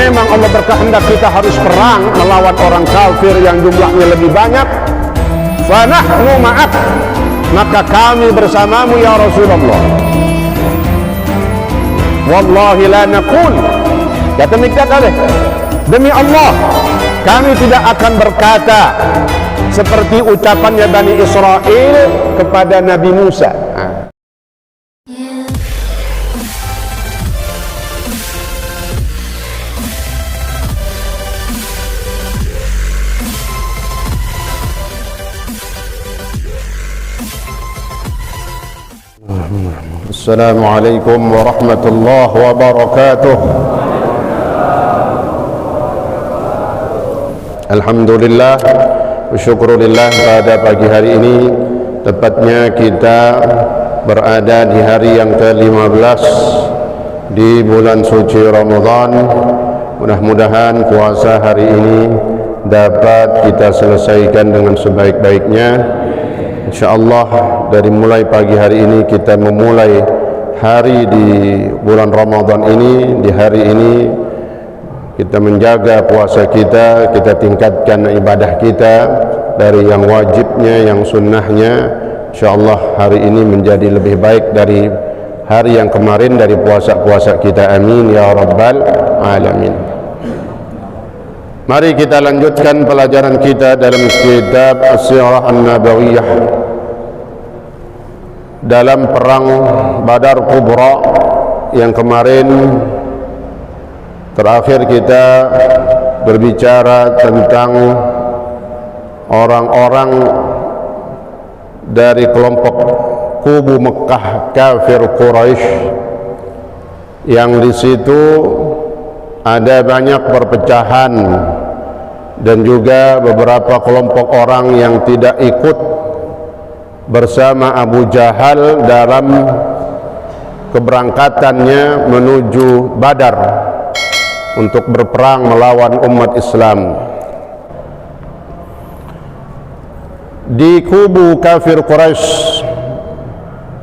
memang Allah berkehendak kita harus perang melawan orang kafir yang jumlahnya lebih banyak, fanahnu ma'ak, maka kami bersamamu ya Rasulullah. Wallahi la naqul, kata Mikdad alaih, demi Allah kami tidak akan berkata seperti ucapannya Bani Israel kepada Nabi Musa. Assalamualaikum warahmatullahi wabarakatuh. Alhamdulillah, syukurillah, pada pagi hari ini tepatnya kita berada di hari yang ke-15 di bulan suci Ramadan. Mudah-mudahan puasa hari ini dapat kita selesaikan dengan sebaik-baiknya. InsyaAllah dari mulai pagi hari ini kita memulai hari di bulan Ramadan ini. Di hari ini kita menjaga puasa kita, kita tingkatkan ibadah kita dari yang wajibnya, yang sunnahnya. InsyaAllah hari ini menjadi lebih baik dari hari yang kemarin, dari puasa-puasa kita. Amin ya Rabbal Alamin. Mari kita lanjutkan pelajaran kita dalam kitab As-Sirah An-Nabawiyah. Dalam perang Badar Kubra yang kemarin terakhir kita berbicara tentang orang-orang dari kelompok kubu Mekah kafir Quraisy yang di situ ada banyak perpecahan dan juga beberapa kelompok orang yang tidak ikut bersama Abu Jahal dalam keberangkatannya menuju Badar untuk berperang melawan umat Islam. Di kubu kafir Quraisy,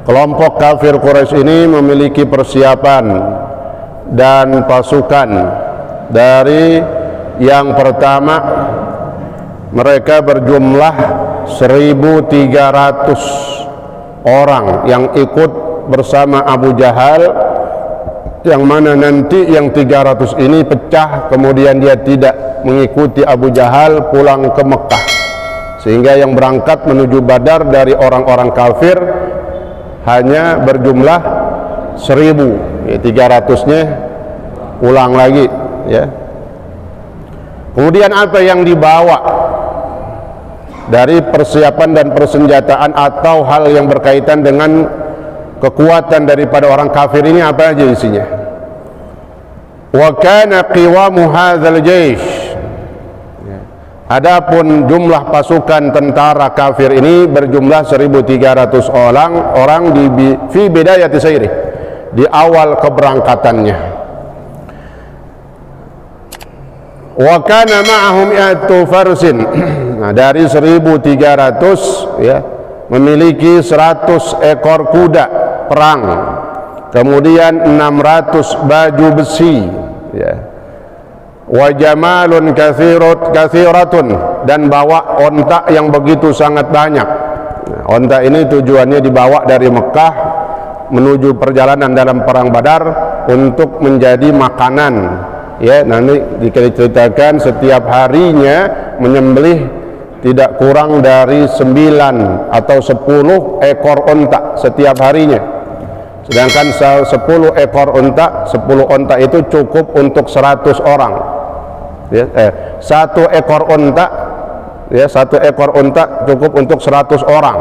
kelompok kafir Quraisy ini memiliki persiapan dan pasukan. Dari yang pertama, mereka berjumlah 1.300 orang yang ikut bersama Abu Jahal, yang mana nanti yang 300 ini pecah, kemudian dia tidak mengikuti Abu Jahal pulang ke Mekah, sehingga yang berangkat menuju Badar dari orang-orang kafir hanya berjumlah 1.000, 300-nya ulang lagi ya. Kemudian apa yang dibawa dari persiapan dan persenjataan atau hal yang berkaitan dengan kekuatan daripada orang kafir ini, apa aja isinya? Wa kana qiwamu hadzal jaish, adapun jumlah pasukan tentara kafir ini berjumlah 1.300 orang di fi bidayati sayri, di awal keberangkatannya. Wa kana ma'ahum mi'atu farsin, nah, dari 1.300 ya, memiliki 100 ekor kuda perang, kemudian 600 baju besi ya. Wa jamalun kathiratun, dan bawa onta yang begitu sangat banyak. Nah, onta ini tujuannya dibawa dari Mekah menuju perjalanan dalam perang Badar untuk menjadi makanan ya. Nanti diceritakan setiap harinya menyembelih tidak kurang dari 9 atau 10 ekor onta setiap harinya. Sedangkan 10 ekor onta, 10 onta itu cukup untuk 100 orang ya. Satu ekor onta ya, 1 ekor onta cukup untuk 100 orang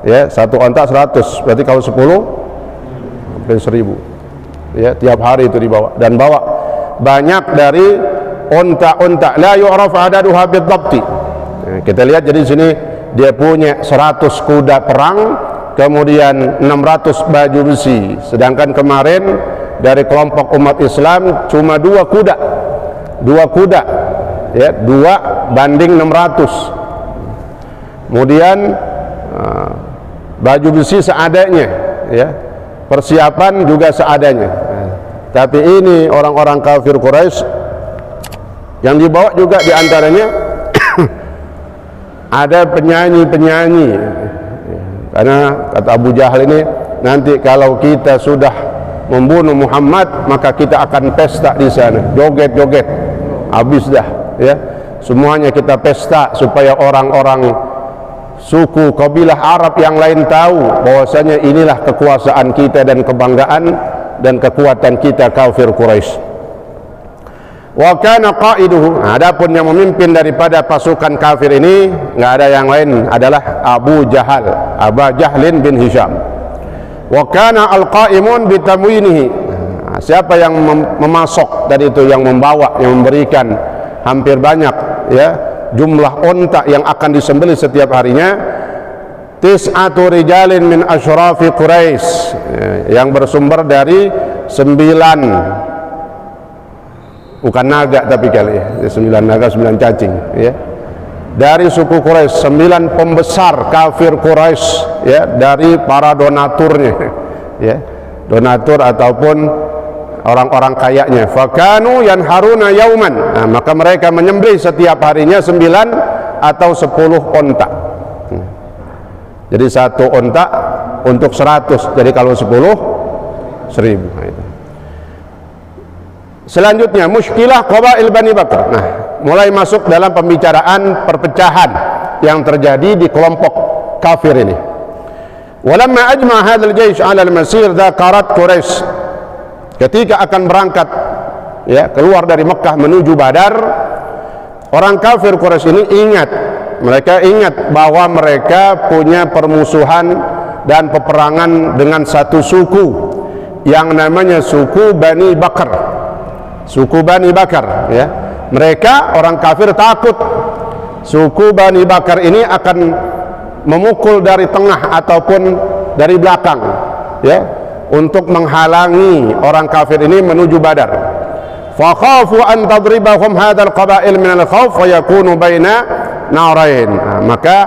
ya. 1 onta 100, berarti kalau 10 hampir 1.000 ya, tiap hari itu dibawa. Dan bawa banyak dari onta-onta, la yu'raf adaduha bidhabti. Kita lihat jadi sini dia punya 100 kuda perang, kemudian 600 baju besi. Sedangkan kemarin dari kelompok umat Islam cuma 2 kuda ya, 2 banding 600. Kemudian baju besi seadanya ya, persiapan juga seadanya. Tapi ini orang-orang kafir Quraisy Yang dibawa juga diantaranya ada penyanyi-penyanyi, karena kata Abu Jahal ini, nanti kalau kita sudah membunuh Muhammad maka kita akan pesta di sana, joget-joget, habis dah ya, semuanya kita pesta supaya orang-orang suku kabilah Arab yang lain tahu bahwasanya inilah kekuasaan kita dan kebanggaan dan kekuatan kita kafir Quraisy. Wa kana qaiduhu, adapun yang memimpin daripada pasukan kafir ini enggak ada yang lain adalah Abu Jahal, Aba Jahlin bin Hisham. Wa kana al-qaimun bitamwinihi, siapa yang memasok dari itu, yang membawa, yang memberikan hampir banyak ya jumlah onta yang akan disembelih setiap harinya, tis'atu rijalin min asyrafi Quraisy, yang bersumber dari 9, bukan naga tapi kali ya, 9 naga 9 cacing ya, dari suku Quraisy, 9 pembesar kafir Quraisy ya, dari para donaturnya ya, donatur ataupun orang-orang kayanya. Fakanu yanharuna yauman, nah, maka mereka menyembelih setiap harinya 9 atau 10 onta. Jadi satu onta untuk 100, jadi kalau 10 1000. Nah, itu. Selanjutnya muskilah qabail Bani Bakr. Nah, mulai masuk dalam pembicaraan perpecahan yang terjadi di kelompok kafir ini. Walamma ajma hadzal jaysh 'ala al-masir dzakarat Quraisy, ketika akan berangkat ya keluar dari Mekah menuju Badar, orang kafir Quraisy ini mereka ingat bahwa mereka punya permusuhan dan peperangan dengan satu suku yang namanya suku Bani Bakr. Suku Bani Bakar ya. Mereka orang kafir takut suku Bani Bakar ini akan memukul dari tengah ataupun dari belakang ya, untuk menghalangi orang kafir ini menuju Badar. Fa khafu an tadribahum hadzal qabail min al-khauf wa yakunu baina narain. Nah, maka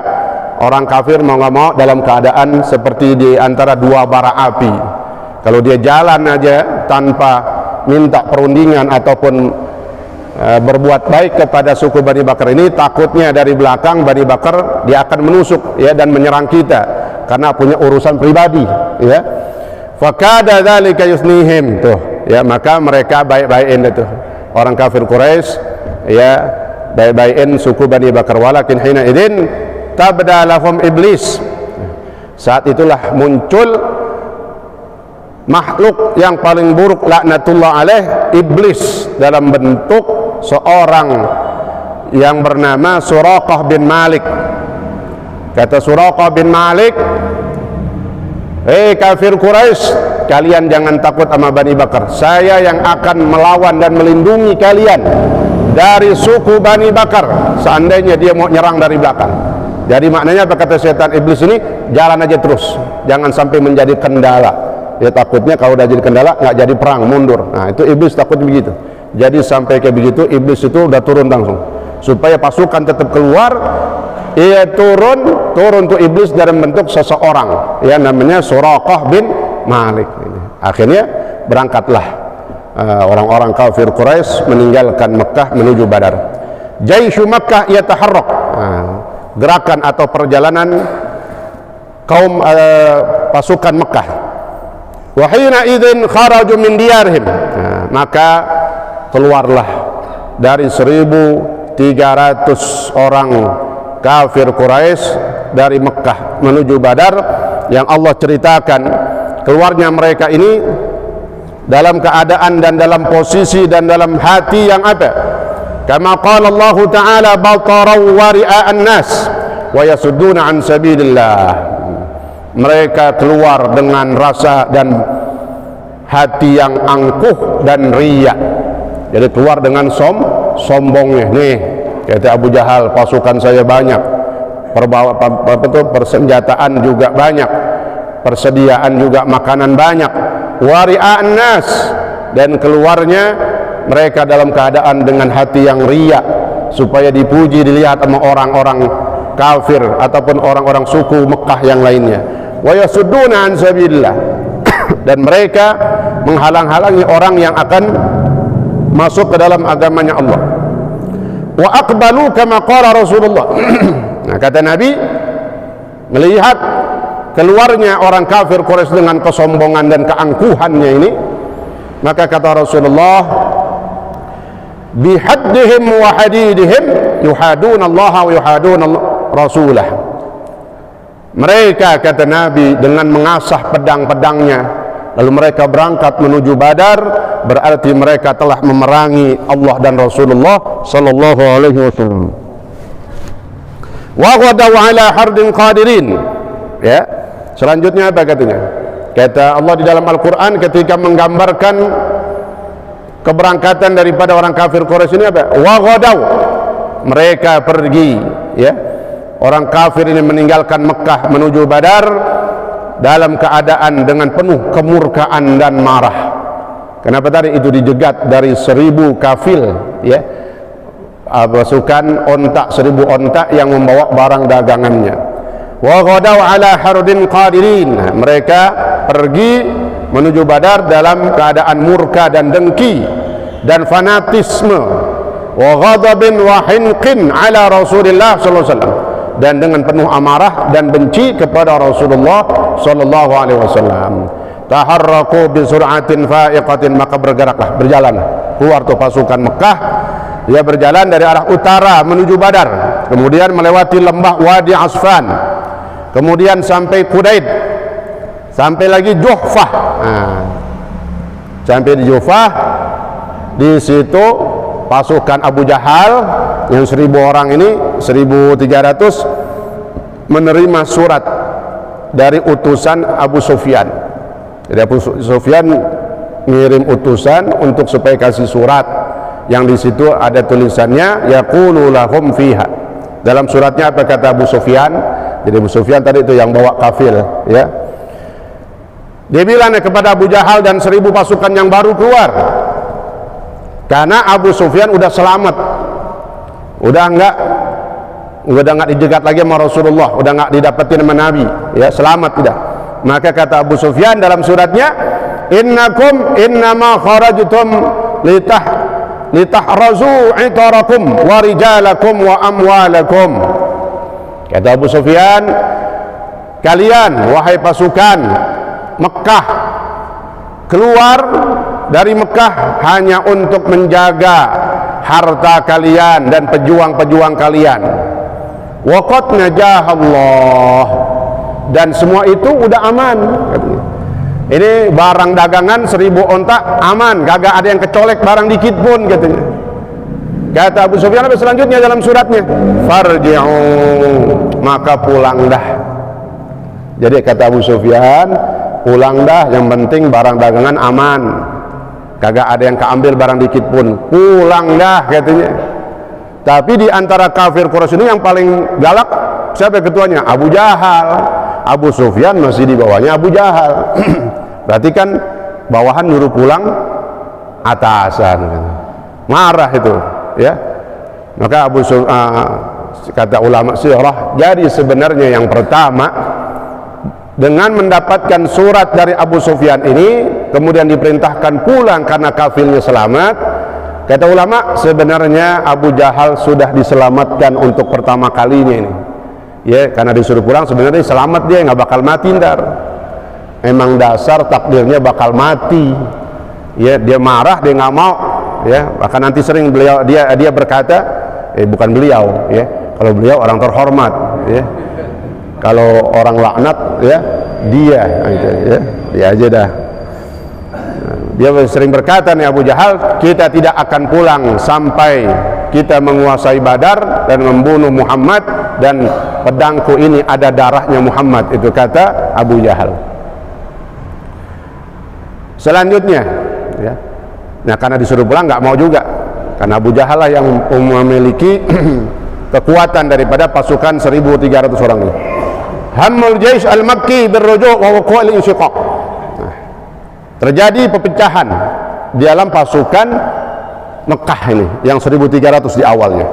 orang kafir mau nggak mau dalam keadaan seperti di antara dua bara api. Kalau dia jalan aja tanpa minta perundingan ataupun berbuat baik kepada suku Bani Bakar ini, takutnya dari belakang Bani Bakar dia akan menusuk ya dan menyerang kita karena punya urusan pribadi ya. Fakada dzalika yusnihim, tuh ya, maka mereka baik-baikin itu orang kafir Quraisy ya, baik-baikin suku Bani Bakar. Walakin hina idzin tabda lahum iblis, saat itulah muncul makhluk yang paling buruk laknatullah alaih, iblis, dalam bentuk seorang yang bernama Suraqah bin Malik. Kata Suraqah bin Malik, hei kafir Quraisy, kalian jangan takut sama Bani Bakar, saya yang akan melawan dan melindungi kalian dari suku Bani Bakar seandainya dia mau nyerang dari belakang. Jadi maknanya apa kata setan iblis ini, jalan aja terus, jangan sampai menjadi kendala. Ya takutnya kalau udah jadi kendala nggak jadi perang, mundur. Nah itu iblis takut begitu. Jadi sampai kayak begitu iblis itu udah turun langsung supaya pasukan tetap keluar. Ia turun tuh iblis dalam bentuk seseorang ya, namanya Suraqah bin Malik. Akhirnya berangkatlah orang-orang kafir Quraisy meninggalkan Mekah menuju Badar. Jaishu Makkah yataharrak, gerakan atau perjalanan kaum pasukan Mekah. Wa hina idzin kharaju min diyarihim, maka keluarlah dari 1.300 orang kafir Quraisy dari Mekah menuju Badar, yang Allah ceritakan keluarnya mereka ini dalam keadaan dan dalam posisi dan dalam hati yang apa? Kama qala Allah Ta'ala bataraw wa ria'an nas wa yasudduna an sabilillah. Mereka keluar dengan rasa dan hati yang angkuh dan riya. Jadi keluar dengan sombongnya. Nih, kata Abu Jahal, pasukan saya banyak, persenjataan juga banyak, persediaan juga makanan banyak. Wari'an nas, dan keluarnya mereka dalam keadaan dengan hati yang riya supaya dipuji, dilihat sama orang-orang kafir ataupun orang-orang suku Mekah yang lainnya. Wa yasudduna an sabilillah, dan mereka menghalang-halangi orang yang akan masuk ke dalam agamanya Allah. wa aqbalu kama qala Rasulullah. Nah, kata Nabi, melihat keluarnya orang kafir Quraisy dengan kesombongan dan keangkuhannya ini, maka kata Rasulullah, bihaddihim wa hadidihim yuhaduna Allah wa yuhaduna Rasulah. Mereka, kata Nabi, dengan mengasah pedang-pedangnya lalu mereka berangkat menuju Badar, berarti mereka telah memerangi Allah dan Rasulullah sallallahu alaihi wasallam. Wa ghadaw ala hardin qadirin. Ya. Selanjutnya apa katanya? Kata Allah di dalam Al-Qur'an ketika menggambarkan keberangkatan daripada orang kafir Quraisy ini apa? Wa ghadaw. Mereka pergi, ya. Orang kafir ini meninggalkan Mekah menuju Badar dalam keadaan dengan penuh kemurkaan dan marah. Kenapa tadi itu dijegat dari 1000 kafil, ya, pasukan ontak, 1000 ontak yang membawa barang dagangannya. Wa ghadaw ala hardin qadirin. Mereka pergi menuju Badar dalam keadaan murka dan dengki dan fanatisme. Wa ghadabin wa hinqin ala Rasulillah sallallahu alaihi wasallam, dan dengan penuh amarah dan benci kepada Rasulullah sallallahu alaihi wasallam. Taharraku bi sur'atin fa'iqatin, maka bergeraklah, berjalan keluar tuh pasukan Mekah. Dia berjalan dari arah utara menuju Badar, kemudian melewati lembah Wadi Asfan, kemudian sampai Qudaid, sampai lagi Juhfah. Nah, sampai di Juhfah, di situ pasukan Abu Jahal yang 1000 orang ini, 1300, menerima surat dari utusan Abu Sufyan. Jadi Abu Sufyan ngirim utusan untuk supaya kasih surat yang di situ ada tulisannya yaqulu lahum fiha. Dalam suratnya apa kata Abu Sufyan? Jadi Abu Sufyan tadi itu yang bawa kafil, ya. Dia bilang kepada Abu Jahal dan 1000 pasukan yang baru keluar, karena Abu Sufyan udah selamat, udah enggak dijegat lagi sama Rasulullah, udah enggak didapetin sama Nabi, ya, selamat tidak. Maka kata Abu Sufyan dalam suratnya, innakum innama kharajtum litahrazu itarakum wa rijalakum wa amwalakum. Kata Abu Sufyan, kalian wahai pasukan Mekah keluar dari Mekah hanya untuk menjaga harta kalian dan pejuang-pejuang kalian. Waqad najahallah, dan semua itu udah aman. Ini barang dagangan 1000 ontak aman, kagak ada yang kecolek barang dikit pun, katanya. Kata Abu Sufyan selanjutnya dalam suratnya, farji'u, maka pulang dah. Jadi kata Abu Sufyan, pulang dah, yang penting barang dagangan aman, kagak ada yang keambil barang dikit pun, pulang dah, katanya. Tapi di antara kafir Quraisy ini yang paling galak siapa ketuanya? Abu Jahal. Abu Sufyan masih di bawahnya Abu Jahal. Berarti kan bawahan nyuruh pulang atasan, marah itu, ya. Maka kata ulama sirah, jadi sebenarnya yang pertama dengan mendapatkan surat dari Abu Sufyan ini kemudian diperintahkan pulang karena kafirnya selamat. Kata ulama, sebenarnya Abu Jahal sudah diselamatkan untuk pertama kalinya ini, ya, karena disuruh pulang sebenarnya selamat, dia nggak bakal mati ntar. Emang dasar takdirnya bakal mati, ya. Dia marah, dia nggak mau, ya. Bahkan nanti sering dia berkata, bukan beliau, ya. Kalau beliau orang terhormat, ya. Kalau orang laknat, ya, dia, ya, dia aja dah. Dia sering berkata nih Abu Jahal, kita tidak akan pulang sampai kita menguasai Badar dan membunuh Muhammad, dan pedangku ini ada darahnya Muhammad, itu kata Abu Jahal. Selanjutnya, ya, nah karena disuruh pulang nggak mau juga, karena Abu Jahal lah yang memiliki kekuatan daripada pasukan 1300 orang ini. Hammul jaish al-Makki birruju' wa wuqu'il insyiqaq. Terjadi perpecahan di dalam pasukan Mekah ini yang 1300 di awalnya.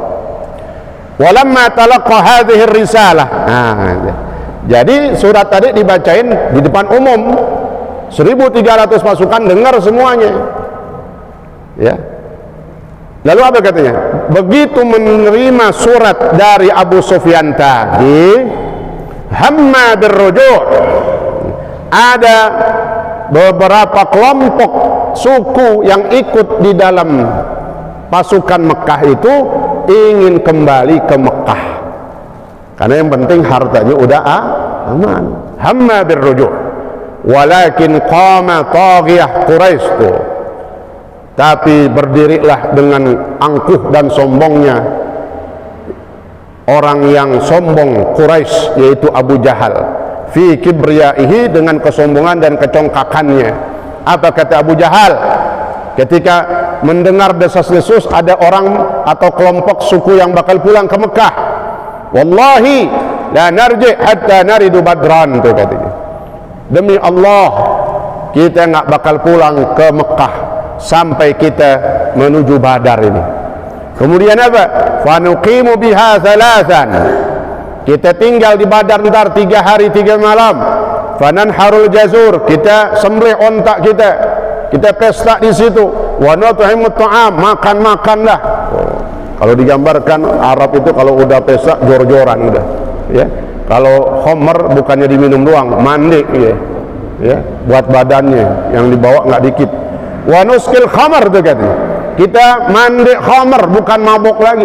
Walamma talaqqa hadhihi risalah. Nah, jadi surat tadi dibacain di depan umum, 1300 pasukan dengar semuanya, ya. Lalu apa katanya? Begitu menerima surat dari Abu Sufyan tadi, hamma birruju', ada beberapa kelompok suku yang ikut di dalam pasukan Mekah itu ingin kembali ke Mekah, karena yang penting hartanya udah aman. Hamma birruju', walakin qama taghiyah Quraisy tuh, tapi berdirilah dengan angkuh dan sombongnya orang yang sombong Quraisy, yaitu Abu Jahal, fi kibriyaihi, dengan kesombongan dan kecongkakannya. Apa kata Abu Jahal ketika mendengar desas-desus ada orang atau kelompok suku yang bakal pulang ke Mekah? Wallahi la narji hatta naridu Badran, tuh katanya. Demi Allah, kita nggak bakal pulang ke Mekah sampai kita menuju Badar ini. Kemudian apa? Fanuqimu biha thalathan, kita tinggal di Badar ntar 3 hari 3 malam. Fananharul jazur, kita sembelih ontak kita pesta di situ. Wa nut'imut ta'am, makan-makanlah. Kalau digambarkan Arab itu kalau udah pesta jor-joran udah, ya. Kalau khamr bukannya diminum doang, mandi, ya, buat badannya, yang dibawa nggak dikit. Wa nuskil khamr, tuh katanya, kita mandi khamr, bukan mabuk lagi.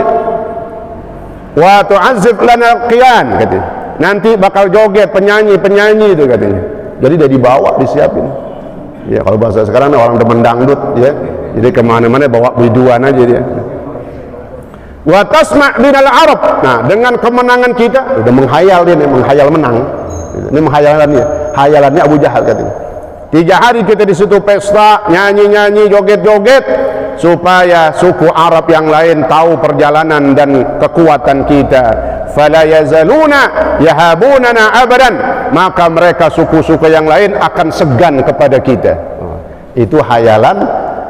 Wa tu'azzif lana qiyan, katanya, nanti bakal joget penyanyi itu katanya. Jadi udah dibawa, disiapin. Ya kalau bahasa sekarang orang demen dangdut, ya, jadi kemana-mana bawa biduan aja dia. Wa tasma' binal Arab. Nah, dengan kemenangan kita udah menghayal dia nih, menghayal menang. Ini hayalannya Abu Jahal katanya. 3 hari kita di situ pesta, nyanyi, joget-joget, supaya suku Arab yang lain tahu perjalanan dan kekuatan kita. Fala yazaluna yahabunana abadan, maka mereka suku-suku yang lain akan segan kepada kita. Itu hayalan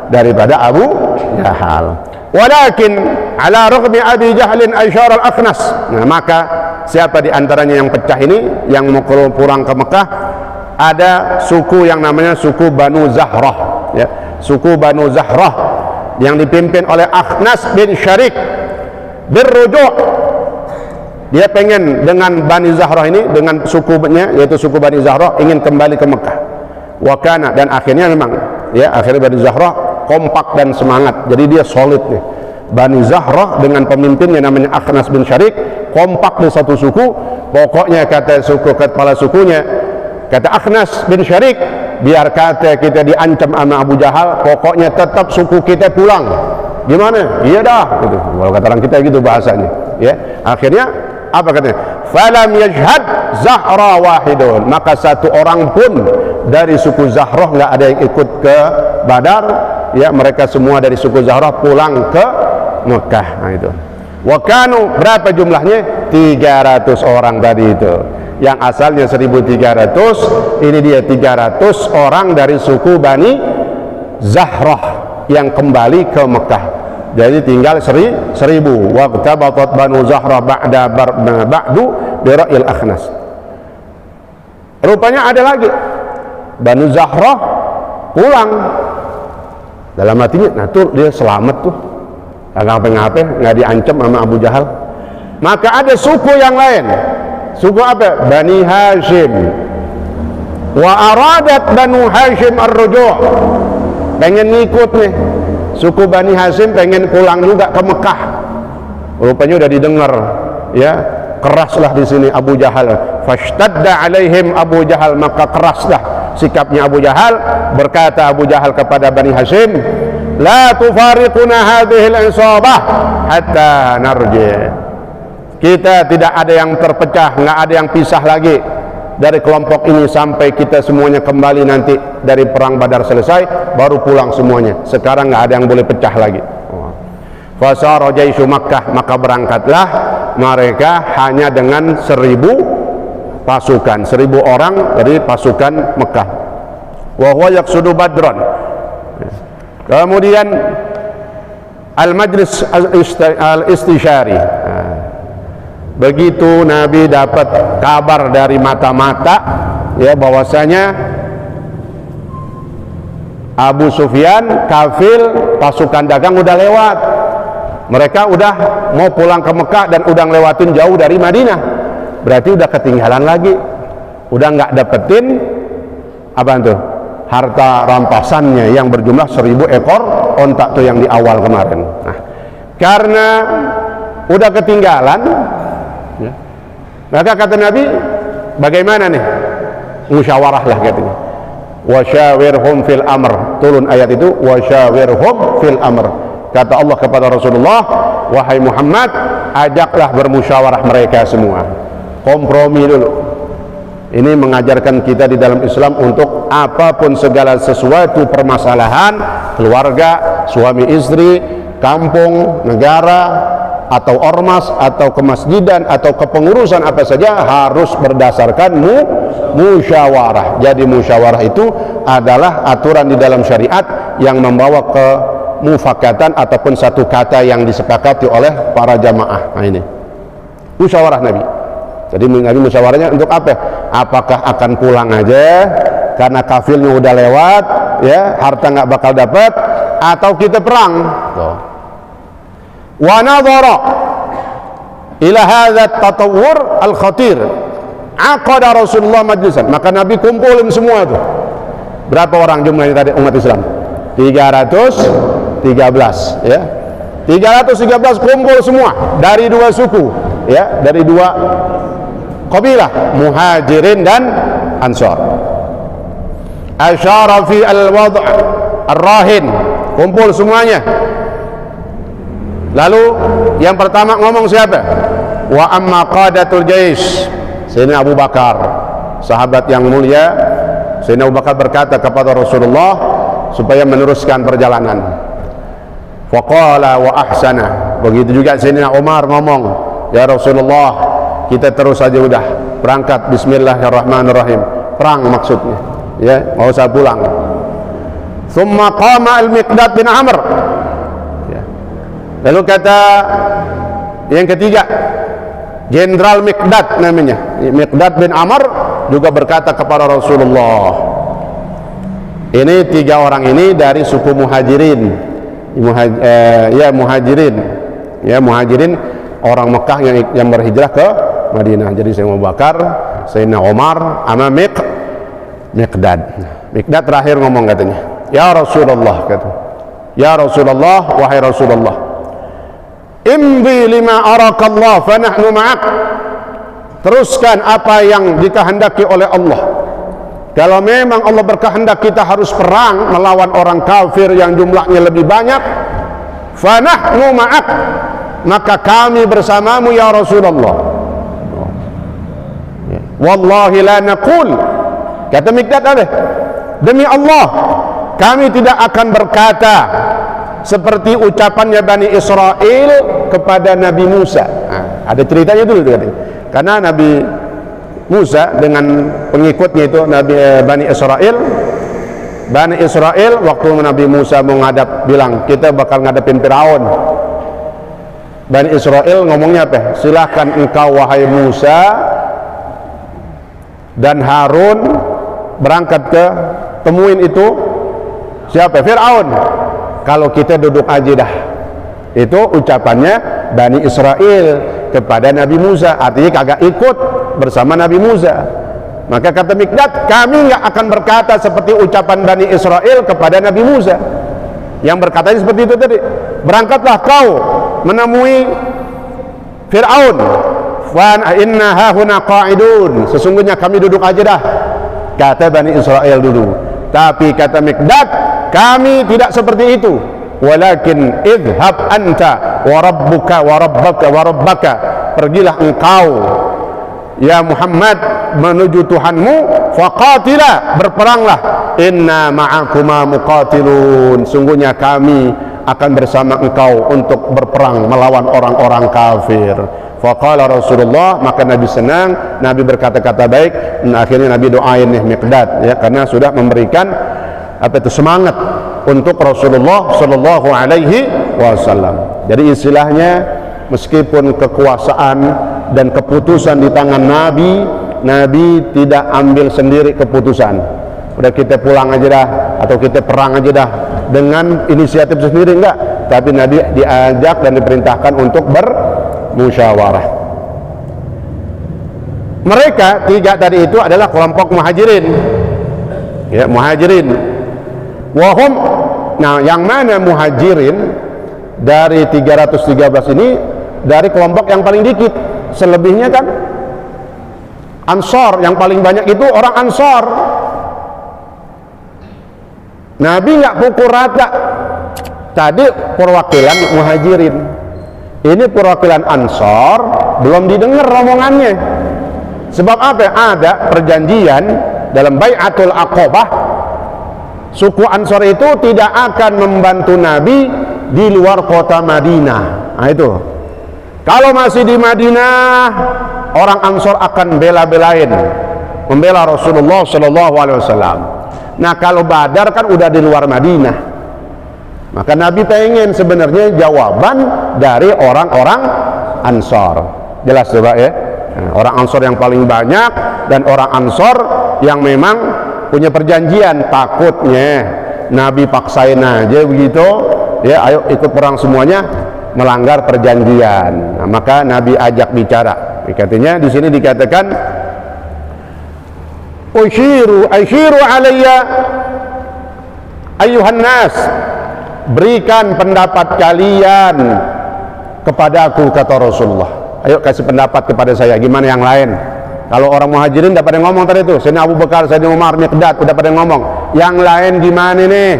daripada Abu Jahal. Walakin ala raghmi Abi Jahlin asyara al-Akhnas. Nah, maka siapa di antaranya yang pecah ini, yang mau pulang ke Mekah? Ada suku yang namanya suku Banu Zahrah, ya. Suku Banu Zahrah yang dipimpin oleh Akhnas bin Syarik birruju'. Dia pengen dengan Bani Zahrah ini, dengan sukunya yaitu suku Bani Zahrah, ingin kembali ke Mekah. Wakana, dan akhirnya memang, ya, akhirnya Bani Zahrah kompak dan semangat. Jadi dia solid nih. Bani Zahrah dengan pemimpinnya namanya Akhnas bin Syarik kompak di satu suku. Pokoknya kata kepala sukunya, kata Akhnas bin Syarik, biar kata kita diancam sama Abu Jahal, pokoknya tetap suku kita pulang. Gimana? Iya dah, gitu. Kalau kata orang kita gitu bahasanya, ya. Akhirnya apa katanya? Falam yajhad Zahra wahidun, maka satu orang pun dari suku Zahrah nggak ada yang ikut ke Badar, ya. Mereka semua dari suku Zahrah pulang ke Mekah. Nah itu. Wakanu, berapa jumlahnya? 300 orang tadi itu. Yang asalnya 1.300, ini dia 300 orang dari suku Bani Zahrah yang kembali ke Mekah. Jadi tinggal 1.000. Waqtabatat Banu Zahrah ba'du bira'il Akhnas. Rupanya ada lagi Banu Zahrah pulang. Dalam hatinya, nah tuh dia selamat tuh, nggak ngapa-ngapain, nggak diancam sama Abu Jahal. Maka ada suku yang lain. Suku apa? Bani Hashim. Wa aradat Banu Hashim ar-ruju', pengen ngikut nih. Suku Bani Hashim pengen pulang juga ke Mekah. Rupanya udah didengar, ya, keraslah di sini Abu Jahal. Fashtadda alaihim Abu Jahal, maka keraslah sikapnya Abu Jahal. Berkata Abu Jahal kepada Bani Hashim, la tufariquna hadhihi al-isabah hatta narji'. Kita tidak ada yang terpecah, nggak ada yang pisah lagi dari kelompok ini sampai kita semuanya kembali nanti dari perang Badar selesai, baru pulang semuanya. Sekarang nggak ada yang boleh pecah lagi. Fasara jaishu Makkah, maka berangkatlah mereka hanya dengan 1.000 pasukan, 1.000 orang dari pasukan Mekah. Wa huwa yaqsudu Badran. Kemudian al-majlis al-istisyari. Begitu Nabi dapat kabar dari mata-mata, ya, bahwasanya Abu Sufyan kafil pasukan dagang udah lewat, Mereka udah mau pulang ke Mekah dan udah ngelewatin jauh dari Madinah, berarti udah ketinggalan lagi, udah nggak dapetin apa itu harta rampasannya yang berjumlah 1000 ekor onta tuh yang di awal kemarin. Nah, karena udah ketinggalan ya, maka kata Nabi, bagaimana nih, musyawarah lah katanya, wasyawirhum fil amr. Turun ayat itu, wasyawirhum fil amr. Kata Allah kepada Rasulullah, wahai Muhammad, ajaklah bermusyawarah mereka semua, kompromi dulu. Ini mengajarkan kita di dalam Islam untuk apapun segala sesuatu permasalahan keluarga, suami istri, kampung, negara, atau ormas, atau kemasjidan, atau kepengurusan apa saja harus berdasarkan musyawarah. Jadi musyawarah itu adalah aturan di dalam syariat yang membawa ke mufakatan ataupun satu kata yang disepakati oleh para jamaah. Nah, ini musyawarah Nabi. Jadi Nabi musyawarahnya untuk apa? Apakah akan pulang aja karena kafirnya udah lewat, ya, harta nggak bakal dapat, atau kita perang? Wa nadhara ila hadha at-tatawwur al-khatir, aqada Rasulullah majlisan. Maka Nabi kumpulin semua itu. Berapa orang jumlahnya tadi umat Islam? 313, ya. 313 kumpul semua dari dua suku, ya, dari dua kabilah, Muhajirin dan Ansar. Asyara fi al-wad' ar-rahin, kumpul semuanya. Lalu yang pertama ngomong siapa? Wa amma qadatul jais, Sayyidina Abu Bakar, sahabat yang mulia. Sayyidina Abu Bakar berkata kepada Rasulullah supaya meneruskan perjalanan. Faqala wa ahsana. Begitu juga Sayyidina Umar ngomong, ya Rasulullah, kita terus saja udah berangkat, bismillahirrahmanirrahim, perang maksudnya, ya, mau usah pulang. Thumma qama al-Miqdad bin Amr, ya. Lalu kata yang ketiga, Jenderal Miqdad namanya, Miqdad bin Amr, juga berkata kepada Rasulullah. Ini tiga orang ini dari suku Muhajirin, Muhajirin, ya, Muhajirin, orang Mekah yang berhijrah ke Madinah. Jadi Sayyidina Abu Bakar, Sayyidina Umar, sama Miqdad. Miqdad terakhir ngomong katanya, ya Rasulullah, kata, ya Rasulullah, wahai Rasulullah, imdi lima arakallah fa nahnu ma'ak. Teruskan apa yang dikehendaki oleh Allah. Kalau memang Allah berkehendak kita harus perang melawan orang kafir yang jumlahnya lebih banyak, fa nahnu ma'ak, maka kami bersamamu ya Rasulullah. Wallahi la naqul, kata Miqdad, apa? Demi Allah, kami tidak akan berkata seperti ucapannya Bani Israel kepada Nabi Musa. Nah, ada ceritanya dulu, karena Nabi Musa dengan pengikutnya itu Bani Israel, waktu Nabi Musa menghadap, bilang kita bakal ngadepin Firaun. Bani Israel ngomongnya apa? Silahkan engkau wahai Musa dan Harun berangkat ke temuin itu siapa? Firaun. Kalau kita duduk aja dah. Itu ucapannya Bani Israel kepada Nabi Musa, artinya kagak ikut bersama Nabi Musa. Maka kata Miqdad, kami nggak akan berkata seperti ucapan Bani Israel kepada Nabi Musa yang berkatanya seperti itu tadi. Berangkatlah kau menemui Firaun, wa inna hahuna qa'idun, sesungguhnya kami duduk aja dah, kata Bani Israel dulu. Tapi kata Miqdad, kami tidak seperti itu. Walakin idhab anta wa rabbuka wa rabbaka wa rabbaka, pergilah engkau ya Muhammad menuju Tuhanmu, faqatila, berperanglah, inna ma'akuma muqatilun, sungguhnya kami akan bersama engkau untuk berperang melawan orang-orang kafir. Faqala Rasulullah, maka Nabi senang, Nabi berkata-kata baik. Nah, akhirnya Nabi doain nih Miqdad, ya, karena sudah memberikan apa itu semangat untuk Rasulullah Shallallahu Alaihi Wasallam. Jadi istilahnya, meskipun kekuasaan dan keputusan di tangan Nabi, Nabi tidak ambil sendiri keputusan. Udah kita pulang aja dah, atau kita perang aja dah dengan inisiatif sendiri, enggak. tapi Nabi diajak dan diperintahkan untuk bermusyawarah. Mereka tiga tadi itu adalah kelompok muhajirin, ya, muhajirin. Wahum, nah yang mana muhajirin dari 313 ini dari kelompok yang paling dikit, selebihnya kan Ansor, yang paling banyak itu orang Ansor. Nabi nggak pukul rata. Tadi perwakilan muhajirin, ini perwakilan Ansor, belum didengar omongannya. Sebab apa? Ada perjanjian dalam Bai'atul Aqabah, suku Ansor itu tidak akan membantu Nabi di luar kota Madinah. Nah itu, kalau masih di Madinah, orang Ansor akan bela-belain membela Rasulullah Shallallahu Alaihi Wasallam. Nah kalau Badar kan udah di luar Madinah, maka Nabi pengen sebenarnya jawaban dari orang-orang Ansor. Jelas coba ya, orang Ansor yang paling banyak dan orang Ansor yang memang punya perjanjian. Takutnya Nabi paksain aja begitu, ya ayo ikut perang semuanya, melanggar perjanjian. Nah, maka Nabi ajak bicara. Katanya di sini dikatakan Ushiru alayya ayyuhan nas, berikan pendapat kalian kepadaku, kata Rasulullah. Ayo kasih pendapat kepada saya, gimana yang lain? Kalau orang muhajirin udah pada ngomong tadi itu, Sayyidina Abu Bakar, Sayyidina Umar, Miqdad udah pada ngomong. Yang lain gimana nih?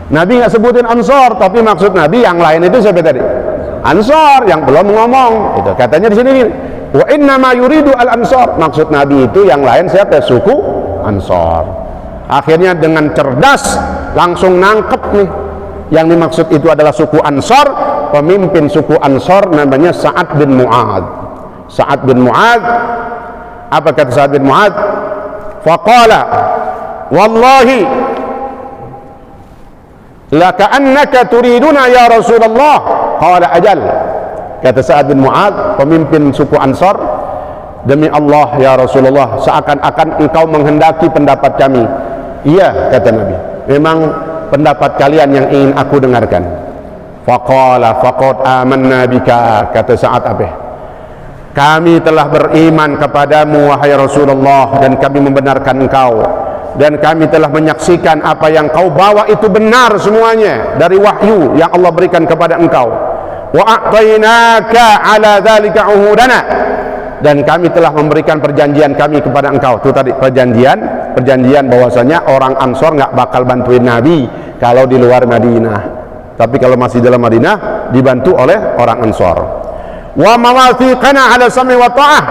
Nabi nggak sebutin Ansor, tapi maksud Nabi yang lain itu siapa tadi? Ansor yang belum ngomong. Itu katanya di sini. Wa inna ma yuridu al Ansor, maksud Nabi itu yang lain siapa? Suku Ansor. Akhirnya dengan cerdas langsung nangkep nih, yang dimaksud itu adalah suku Ansor. Pemimpin suku Ansor namanya Sa'ad bin Mu'ad. Sa'ad bin Mu'ad, apa kata Sa'ad bin Mu'ad? Faqala wallahi laka'annaka turiduna ya Rasulullah. Qala ajal. Kata Sa'ad bin Mu'ad, pemimpin suku Ansor, demi Allah ya Rasulullah, seakan-akan engkau menghendaki pendapat kami. Iya, kata Nabi, memang pendapat kalian yang ingin aku dengarkan. Faqala faqad amanna bika, kata Sa'ad apa? Kami telah beriman kepadamu wahai Rasulullah, dan kami membenarkan engkau, dan kami telah menyaksikan apa yang kau bawa itu benar semuanya dari wahyu yang Allah berikan kepada engkau. Wa a'tainaka ala dzalika uhudana, dan kami telah memberikan perjanjian kami kepada engkau. Itu tadi perjanjian bahwasanya orang Ansor nggak bakal bantuin Nabi kalau di luar Madinah, tapi kalau masih dalam Madinah dibantu oleh orang Ansor. Wa mawathiqana ala sam'i wa ta'ah,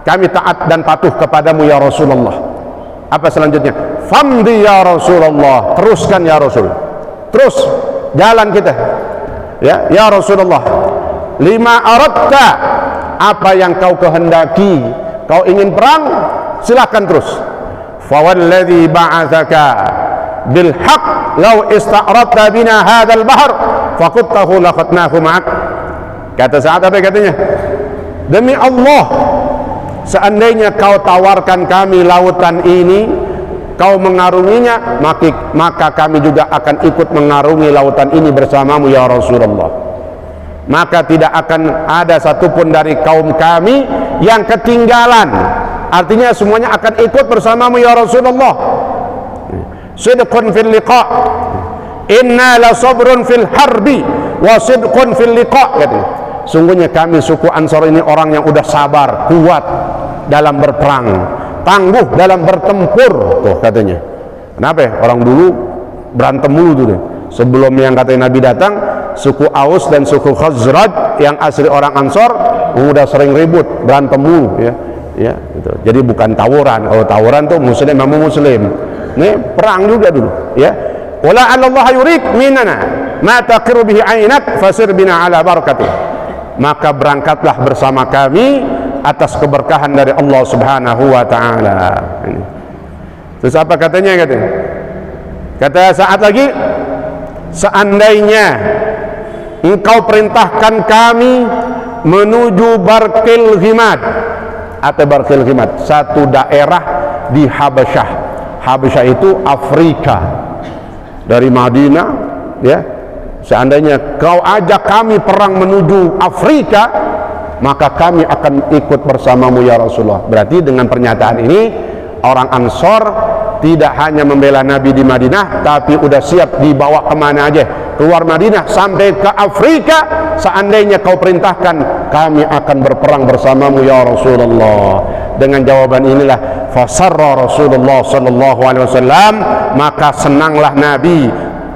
kami taat dan patuh kepadamu ya Rasulullah. Apa selanjutnya? Famdi ya Rasulullah, teruskan ya Rasul, terus jalan kita ya, ya Rasulullah. Lima aradta, apa yang kau kehendaki, kau ingin perang, silakan terus. Fawalladhi ba'athaka bilhaq law ista'radta bina hadzal bahr faqultahu laqadnahu ma'ak. Kata Sa'ad apa katanya? Demi Allah, seandainya kau tawarkan kami lautan ini, kau mengarunginya, maka kami juga akan ikut mengarungi lautan ini bersamamu ya Rasulullah. Maka tidak akan ada satupun dari kaum kami yang ketinggalan, artinya semuanya akan ikut bersamamu ya Rasulullah. Sidqun fil liqa, inna la sabrun fil harbi wa sidqun fil liqa. Sungguhnya kami suku Ansor ini orang yang udah sabar, kuat dalam berperang, tangguh dalam bertempur. Tuh katanya. Kenapa ya? Orang dulu berantem mulu tuh deh. Sebelum yang katanya Nabi datang, suku Aus dan suku Khazraj yang asli orang Ansor udah sering ribut, berantem mulu ya. Ya, gitu. Jadi bukan tawuran. Kalau tawuran tuh muslim sama muslim. Nih perang juga dulu, ya. Wala 'ala Allah yurik minana ma taqiru bihi 'ainak fasir bina 'ala barakatih. Maka berangkatlah bersama kami atas keberkahan dari Allah Subhanahu wa taala. Ini. Terus apa katanya? Kata Sa'ad lagi, seandainya engkau perintahkan kami menuju Barqil Ghimad, atau Barqil Ghimad, satu daerah di Habasyah. Habasyah itu Afrika. Dari Madinah ya seandainya kau ajak kami perang menuju Afrika, maka kami akan ikut bersamamu ya Rasulullah. Berarti dengan pernyataan ini orang Ansor tidak hanya membela Nabi di Madinah, tapi udah siap dibawa kemana aja, keluar Madinah sampai ke Afrika. Seandainya kau perintahkan, kami akan berperang bersamamu ya Rasulullah. Dengan jawaban inilah fasarra Rasulullah sallallahu alaihi wasallam, maka senanglah Nabi,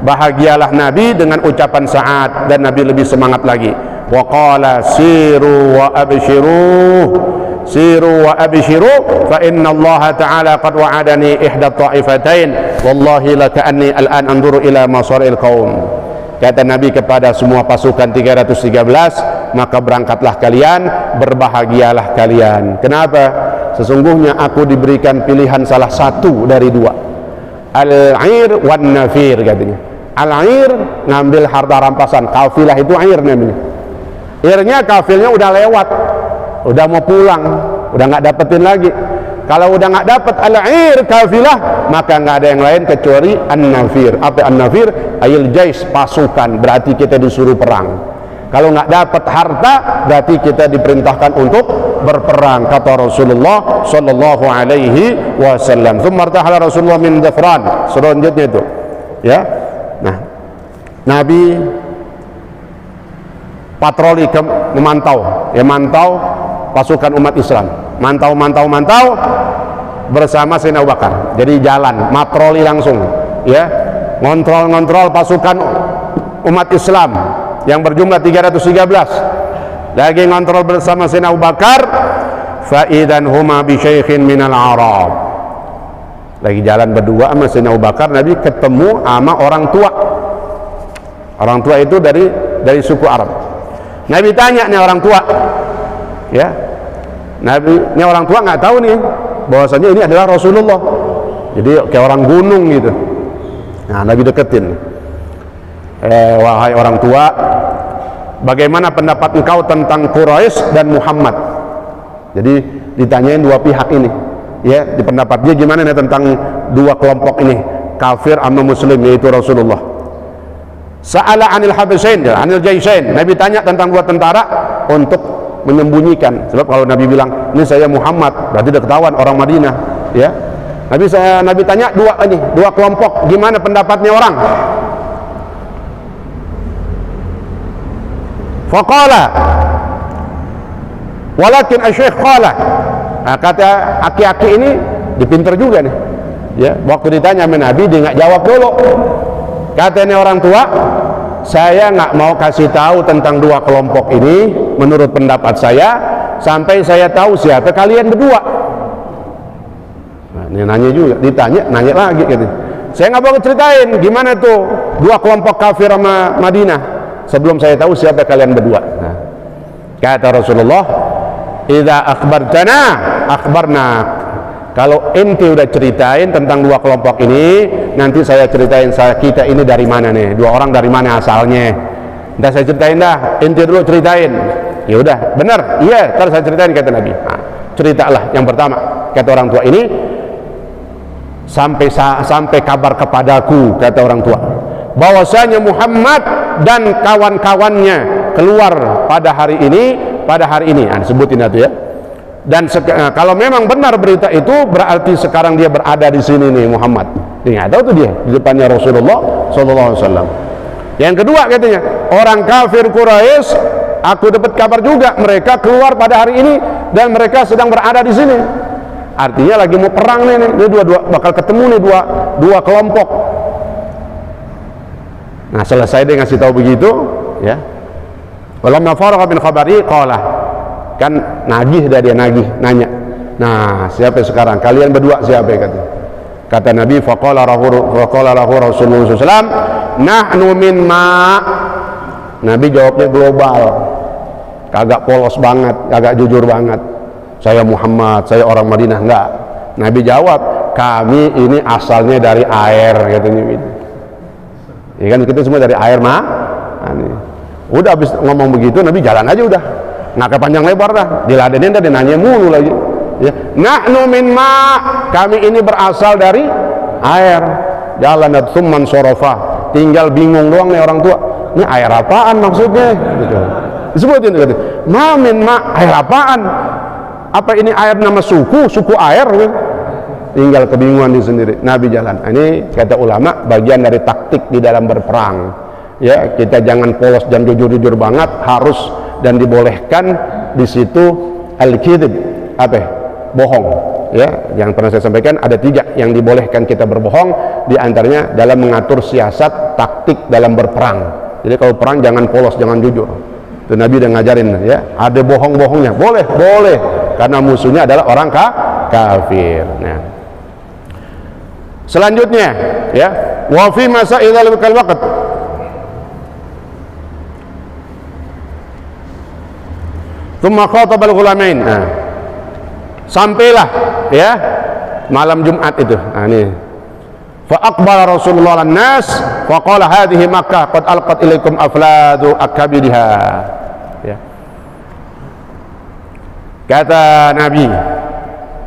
bahagialah Nabi dengan ucapan Sa'ad, dan Nabi lebih semangat lagi. Wa qala siru wa abshiru, siru wa abshiru fa inna Allah ta'ala qad wa'adani ihda ta'ifatain wallahi la ka'anni al'an anduru ila masaril qaum. Kata Nabi kepada semua pasukan 313, maka berangkatlah kalian, berbahagialah kalian. Kenapa? Sesungguhnya aku diberikan pilihan salah satu dari dua, al-'ir wan nafir katanya. Al-'ir ngambil harta rampasan, kafilah itu 'ir namanya. Irnya kafilnya udah lewat, udah mau pulang, udah nggak dapetin lagi. Kalau udah nggak dapet al-'ir kafilah, maka nggak ada yang lain kecuali an-nafir. Apa an-nafir? Ayil jais, pasukan, berarti kita disuruh perang. Kalau nggak dapat harta, berarti kita diperintahkan untuk berperang, kata Rasulullah sallallahu alaihi wasallam. Tsumma irtahala Rasulullah min Dhafran, selanjutnya itu ya. Nah, Nabi patroli memantau pasukan umat Islam, mantau bersama Sayyidina Abu Bakar. Jadi jalan matroli langsung ya, ngontrol pasukan umat Islam yang berjumlah 313, lagi ngontrol bersama Sayyidina Abu Bakar. Fa idan huma bi syaikhin minal Arab, lagi jalan berdua sama Sayyidina Abu Bakar, Nabi ketemu sama orang tua itu dari suku Arab. Nabi tanya nih orang tua ya, Nabi ini orang tua nggak tahu nih bahwasanya ini adalah Rasulullah, jadi kayak orang gunung gitu. Nah, Nabi deketin, wahai orang tua, bagaimana pendapat engkau tentang Quraisy dan Muhammad? Jadi ditanyain dua pihak ini ya, di pendapat dia gimana nih tentang dua kelompok ini, kafir sama muslim, yaitu Rasulullah. Sa'ala anil habisain, anil jaisain, Nabi tanya tentang dua tentara untuk menyembunyikan. Sebab kalau Nabi bilang ini saya Muhammad, berarti udah ketahuan orang Madinah ya. Nabi tanya dua kelompok, gimana pendapatnya orang? Faqala walakin asy-syaikh qala. Nah, kata aki-aki ini dipinter juga nih ya, waktu ditanya sama Nabi dia nggak jawab dulu. Katanya orang tua, saya nggak mau kasih tahu tentang dua kelompok ini menurut pendapat saya sampai saya tahu siapa kalian berdua. Nah, ini nanya juga, nanya lagi gitu. Saya nggak mau ceritain gimana tuh dua kelompok kafir sama Madinah sebelum saya tahu siapa kalian berdua. Nah, kata Rasulullah, idza akhbartana akhbarna. Kalau ente udah ceritain tentang dua kelompok ini, nanti saya ceritain kita ini dari mana nih, dua orang dari mana asalnya. Ntar saya ceritain dah, ente dulu ceritain. Ya udah, benar, iya, ntar saya ceritain, kata Nabi. Nah, ceritalah yang pertama, kata orang tua ini, sampai kabar kepadaku, kata orang tua, bahwasanya Muhammad dan kawan-kawannya keluar pada hari ini. Nah, disebutin itu ya. Dan kalau memang benar berita itu, berarti sekarang dia berada di sini nih Muhammad. Ini ada tuh dia di depannya Rasulullah sallallahu alaihi wasallam. Yang kedua katanya, orang kafir Quraisy, aku dapat kabar juga mereka keluar pada hari ini dan mereka sedang berada di sini. Artinya lagi mau perang nih, dua bakal ketemu nih dua kelompok. Nah, selesai dia ngasih tahu begitu ya. Walamma faragha min khabari qala, kan nagih dia nanya. Nah, siapa sekarang? Kalian berdua siapa? Kata Nabi, faqala lahu Rasulullah SAW, nahnu min ma. Nabi jawabnya global, kagak polos banget, kagak jujur banget. Saya Muhammad, saya orang Madinah, enggak. Nabi jawab, kami ini asalnya dari air, katanya. Ya kan, kita semua dari air mah. Udah habis ngomong begitu, Nabi jalan aja udah. Nggak panjang lebar dah, diladenin dah, dinanya mulu lagi ya. Nahnu min ma, kami ini berasal dari air. Jalan dan summan sorofa, tinggal bingung doang nih orang tua, ini air apaan maksudnya gitu. Disebutin gitu. Ma min ma, air apaan? Apa ini air nama suku air gitu. Tinggal kebingungan di sendiri. Nabi jalan. Ini kata ulama bagian dari taktik di dalam berperang. Ya, kita jangan polos dan jujur-jujur banget, harus dan dibolehkan di situ al-kidhib, apa? Bohong. Ya, yang pernah saya sampaikan ada 3 yang dibolehkan kita berbohong, di antaranya dalam mengatur siasat taktik dalam berperang. Jadi kalau perang jangan polos, jangan jujur. Itu Nabi udah ngajarin ya. Ada bohong-bohongnya, boleh, karena musuhnya adalah orang kafir. Nah, selanjutnya ya, wa fi masailil waqt. Tsumma khatabal ghulamain. Nah, sampailah ya malam Jumat itu. Nah, ini fa aqbala Rasulullah lan-nas fa qala hadhihi Makkah qad alqat ilaikum afladu akabidiha. Ya. Kata Nabi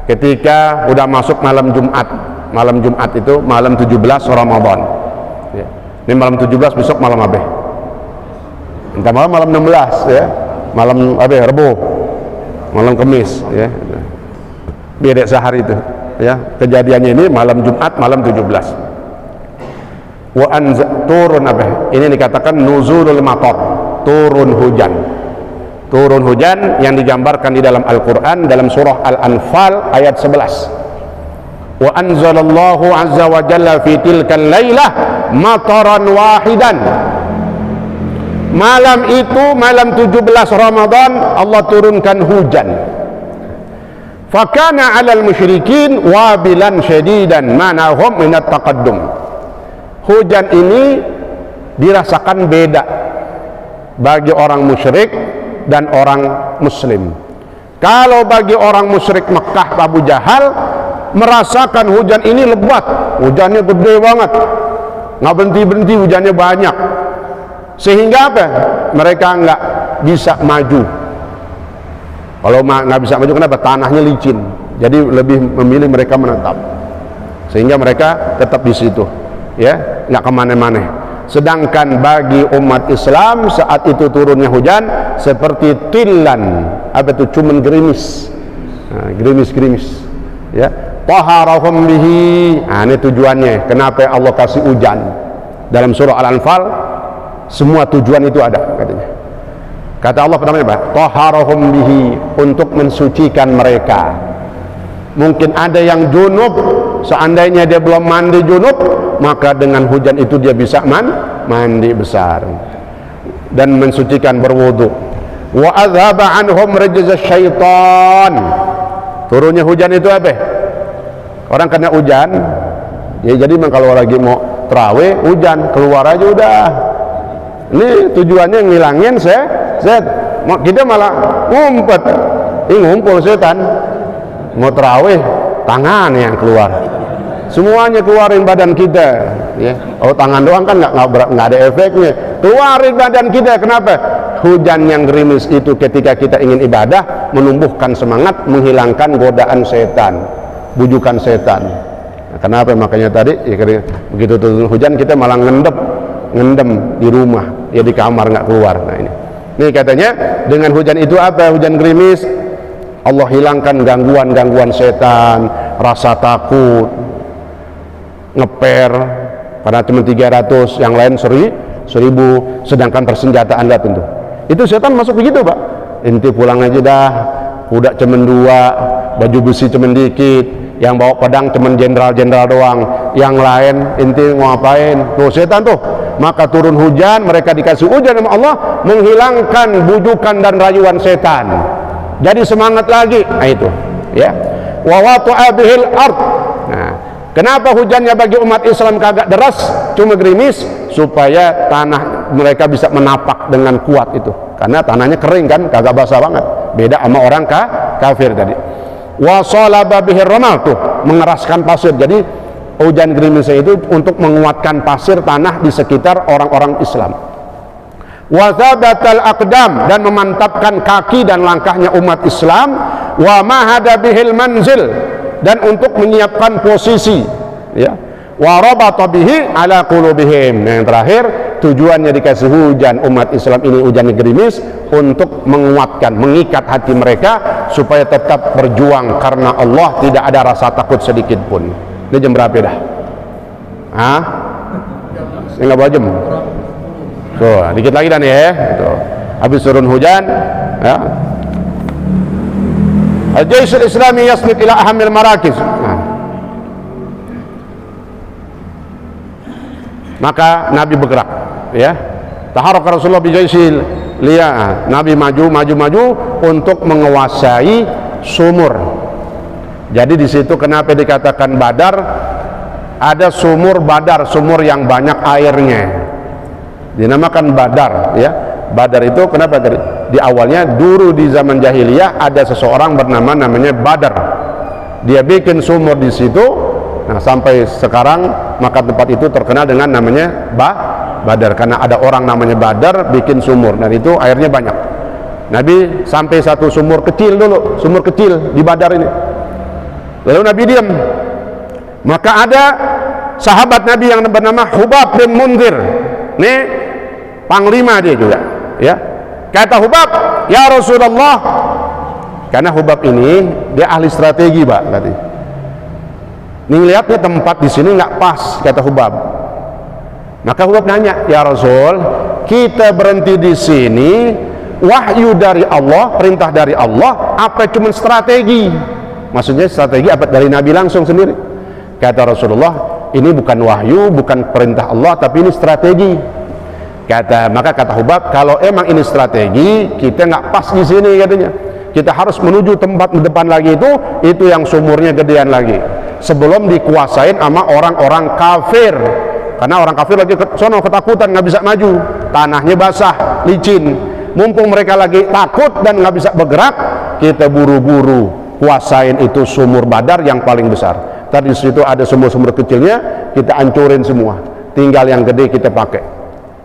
ketika udah masuk malam Jumat itu malam 17 Ramadan ya. Ini malam 17, besok malam apa? Entah malam 16 ya, malam apa? Rebo, malam Kamis ya, beda sehari itu ya. Kejadiannya ini malam Jumat malam 17. Wa turun apa? Ini dikatakan nuzulul matar, turun hujan yang digambarkan di dalam Al-Quran dalam surah Al-Anfal ayat 11. Wa anzalallahu azza wa jalla fi tilkal lailah mataran wahidan. Malam itu, malam 17 Ramadan, Allah turunkan hujan. Fakana 'alal musyrikin wabilan syadidan manahum minat taqaddum. Hujan ini dirasakan beda bagi orang musyrik dan orang muslim. Kalau bagi orang musyrik Mekah, Abu Jahal merasakan hujan ini lebat, hujannya gede banget, nggak berhenti hujannya banyak, sehingga apa? Mereka nggak bisa maju. Kalau nggak bisa maju, kenapa? Tanahnya licin, jadi lebih memilih mereka menetap, sehingga mereka tetap di situ, ya, nggak kemana-mana. Sedangkan bagi umat Islam saat itu turunnya hujan seperti tilan, apa itu, cuman gerimis, gerimis, ya. Taharahum bihi. Nah, ini tujuannya. Kenapa Allah kasih hujan dalam surah Al-Anfal? Semua tujuan itu ada, katanya. Kata Allah pertamanya apa? Taharahum bihi, untuk mensucikan mereka. Mungkin ada yang junub, seandainya dia belum mandi junub, maka dengan hujan itu dia bisa mandi besar dan mensucikan, berwudu. Wa adhaba anhum rijza syaitan. Turunnya hujan itu apa? Orang kena hujan ya, jadi kalau lagi mau terawih hujan, keluar aja udah. Ini tujuannya ngilangin kita malah ngumpet. Ini ngumpul setan. Mau terawih, tangan yang keluar, semuanya keluarin badan kita ya. Oh, tangan doang kan nggak ada efeknya, keluarin badan kita. Kenapa? Hujan yang gerimis itu ketika kita ingin ibadah menumbuhkan semangat, menghilangkan godaan setan, bujukan setan. Nah, kenapa? Makanya tadi ya, begitu turun hujan kita malah ngendem di rumah ya, di kamar nggak keluar. Nah, ini katanya dengan hujan itu apa? Hujan gerimis, Allah hilangkan gangguan setan, rasa takut, ngeper, pada cuma 300, yang lain 1000, sedangkan persenjataan Anda tentu. Itu setan masuk begitu, Pak. Inti pulang aja dah, kuda cuman 2, baju besi cuman dikit, yang bawa pedang cuman jenderal-jenderal doang, yang lain inti mau ngapain? Tuh setan tuh. Maka turun hujan, mereka dikasih hujan sama Allah, menghilangkan bujukan dan rayuan setan. Jadi semangat lagi. Nah itu ya, wa watu'a bihil ard. Nah, kenapa hujannya bagi umat Islam kagak deras, cuma gerimis? Supaya tanah mereka bisa menapak dengan kuat itu, karena tanahnya kering kan, kagak basah banget, beda sama orang kafir tadi. Wa salaba bihir ramal, tuh mengeraskan pasir. Jadi hujan gerimisnya itu untuk menguatkan pasir tanah di sekitar orang-orang Islam. Wa thabatal aqdam, dan memantapkan kaki dan langkahnya umat Islam. Wa mahada bihil manzil, dan untuk menyiapkan posisi ya. Wa rabata bihi ala qulubihim, yang terakhir tujuannya dikasih hujan umat Islam ini, hujan gerimis, untuk menguatkan, mengikat hati mereka supaya tetap berjuang karena Allah, tidak ada rasa takut sedikit pun. Ini jam berapa dah? Hah? Enggak bawa jam. So, dikit lagi dah nih ya. Tuh. Habis turun hujan, ya. Al-Jaish al-Islami yasnid ila ahamil marakis. Nah. Maka Nabi bergerak, ya. Taharaka Rasulullah bi jaisil liya. Nabi maju untuk menguasai sumur. Jadi di situ kenapa dikatakan Badar? Ada sumur Badar, sumur yang banyak airnya. Dinamakan Badar, ya. Badar itu kenapa tadi? Di awalnya dulu di zaman jahiliyah ada seseorang namanya Badar. Dia bikin sumur di situ. Nah, sampai sekarang maka tempat itu terkenal dengan namanya Badar, karena ada orang namanya Badar bikin sumur dan itu airnya banyak. Nabi sampai satu sumur kecil dulu, sumur kecil di Badar ini. Lalu Nabi diam. Maka ada sahabat Nabi yang bernama Hubab bin Munzir. Ini panglima dia juga, ya. Kata Hubab, "Ya Rasulullah." Karena Hubab ini dia ahli strategi, Pak, tadi. Nih lihatnya tempat di sini nggak pas, kata Hubab. Maka Hubab nanya, "Ya Rasul, kita berhenti di sini, wahyu dari Allah, perintah dari Allah, apa cuma strategi?" Maksudnya strategi apa? Dari Nabi langsung sendiri. Kata Rasulullah, "Ini bukan wahyu, bukan perintah Allah, tapi ini strategi." Maka kata Hubab, "Kalau emang ini strategi, kita nggak pas di sini," katanya. "Kita harus menuju tempat depan lagi, itu yang sumurnya gedean lagi, sebelum dikuasain sama orang-orang kafir, karena orang kafir lagi sono ketakutan, nggak bisa maju, tanahnya basah, licin. Mumpung mereka lagi takut dan nggak bisa bergerak, kita buru-buru kuasain itu sumur Badar yang paling besar. Tadi di situ ada sumur-sumur kecilnya, kita hancurin semua, tinggal yang gede kita pakai,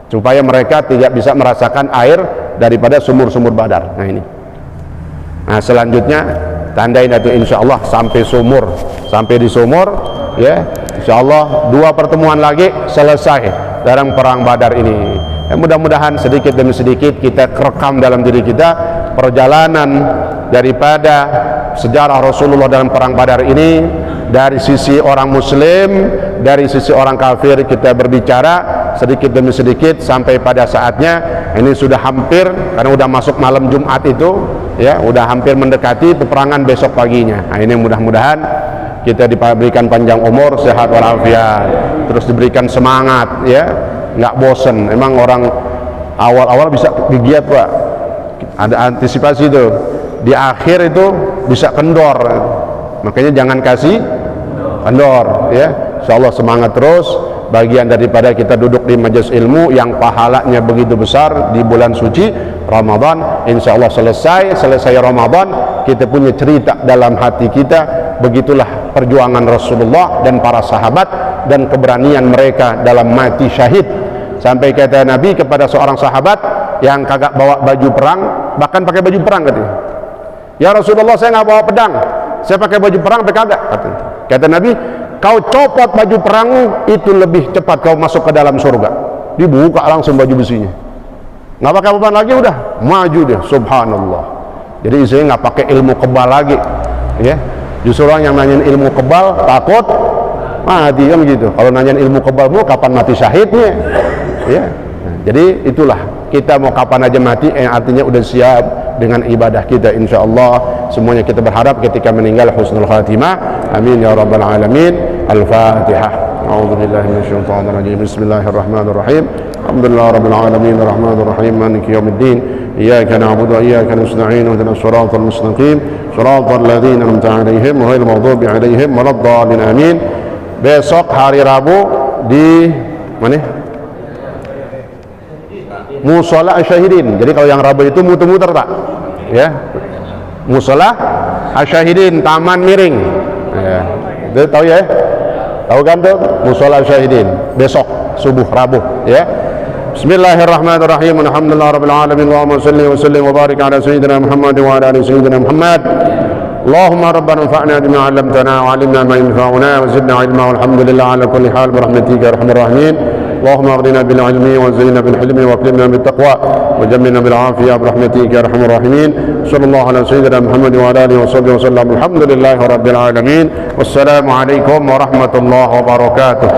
supaya mereka tidak bisa merasakan air daripada sumur-sumur Badar." Nah ini. Nah selanjutnya tandain itu insya Allah sampai sumur, sampai di sumur, ya. Insya Allah 2 pertemuan lagi selesai dalam perang Badar ini. Mudah-mudahan sedikit demi sedikit kita kerekam dalam diri kita perjalanan daripada sejarah Rasulullah dalam perang Badar ini, dari sisi orang Muslim, dari sisi orang kafir, kita berbicara sedikit demi sedikit sampai pada saatnya ini sudah hampir, karena udah masuk malam Jumat itu, ya, udah hampir mendekati peperangan besok paginya. Nah ini mudah-mudahan kita diberikan panjang umur, sehat walafiat, terus diberikan semangat, ya, nggak bosen. Emang orang awal-awal bisa giat, Pak, ada antisipasi itu, di akhir itu bisa kendor, makanya jangan kasih kendor, ya. Insyaallah semangat terus. Bagian daripada kita duduk di majelis ilmu yang pahalanya begitu besar di bulan suci Ramadan. Insyaallah selesai Ramadan, kita punya cerita dalam hati kita, begitulah perjuangan Rasulullah dan para sahabat dan keberanian mereka dalam mati syahid. Sampai kata Nabi kepada seorang sahabat yang kagak bawa baju perang, bahkan pakai baju perang, katanya, "Ya Rasulullah, saya nggak bawa pedang, saya pakai baju perang, tapi kagak." Kata Nabi, "Kau copot baju perangmu, itu lebih cepat kau masuk ke dalam surga." Dibuka langsung baju besinya, nggak pakai beban lagi, udah maju dia. Subhanallah. Jadi saya nggak pakai ilmu kebal lagi, ya. Justru orang yang nanyain ilmu kebal takut mati, kan gitu. Kalau nanyain ilmu kebalmu, kapan mati syahidnya, ya. Nah, jadi itulah, kita mau kapan aja mati, artinya udah siap dengan ibadah kita, insya Allah. Semuanya kita berharap ketika meninggal husnul khatimah. Amin ya rabbal alamin. Al-Fatihah. A'udzubillahi minasyaitonir rajim. Bismillahirrahmanirrahim. Alhamdulillahi rabbil alamin, arrahmanir rahim, maliki yaumiddin. Iyyaka na'budu wa iyyaka nasta'in. Ihdinas siratal mustaqim, siratal ladzina an'amta 'alaihim ghairil maghdubi 'alaihim waladdallin. Amin. Besok hari Rabu di mana? Mushola Asyahidin. Jadi kalau yang Rabu itu muter-muter, Pak, ya. Mushola Asyahidin, Taman Miring, ya. Itu tahu ya? Tahu kan tuh? Mushola Asyahidin besok subuh Rabu, ya. Bismillahirrahmanirrahim. Alhamdulillahirabbil alamin. Allahumma shalli wa sallim wa barik ala sayyidina Muhammad wa ala ali sayyidina Muhammad. Allahumma rabbana anfa'na bima 'allamtana wa 'allimna ma yanfa'una wa zidna 'ilma. Walhamdulillah ala kulli hal bi rahmatika ya arhamar rahimin. اللهم اغننا بالعلم وزينا بالحلم واكرمنا بالتقوى وجملنا بالعافيه برحمتك يا ارحم الراحمين. صلى الله على سيدنا محمد وعلى اله وصحبه وسلم. الحمد لله رب العالمين والسلام عليكم ورحمه الله وبركاته.